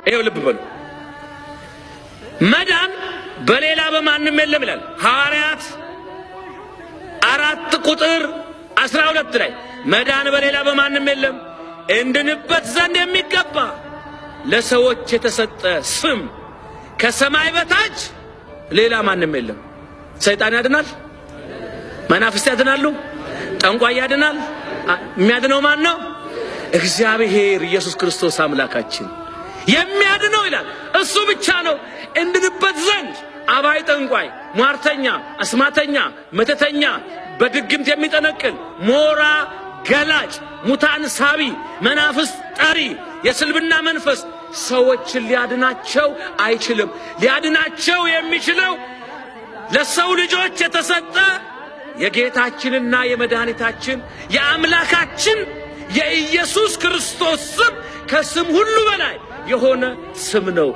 ይሄው ልብ በሉ። መዳን በሌላ በማንም የለም ይላል ሐዋርያት 4:12 ላይ መዳን በሌላ በማንም የለም እንድንበት ዘንድ የሚገባ ለሰዎች የተሰጠ ስም ከሰማይ በታች ሌላ ማንም የለም። ሰይጣን ያድናል? መናፍስት ያድናሉ? ጠንቋይ ያድናል? የሚያድነው ማን ነው? እግዚአብሔር ኢየሱስ ክርስቶስ አምላካችን የሚያድነው ይላል እሱ ብቻ ነው። እንድንበት ዘንድ አባይ፣ ጠንቋይ፣ ሟርተኛ፣ አስማተኛ፣ መተተኛ፣ በድግምት የሚጠነቅል፣ ሞራ ገላጭ፣ ሙታን ሳቢ፣ መናፍስት ጠሪ፣ የስልብና መንፈስ ሰዎችን ሊያድናቸው አይችልም። ሊያድናቸው የሚችለው ለሰው ልጆች የተሰጠ የጌታችንና የመድኃኒታችን የአምላካችን የኢየሱስ ክርስቶስ ስም ከስም ሁሉ በላይ የሆነ ስም ነው።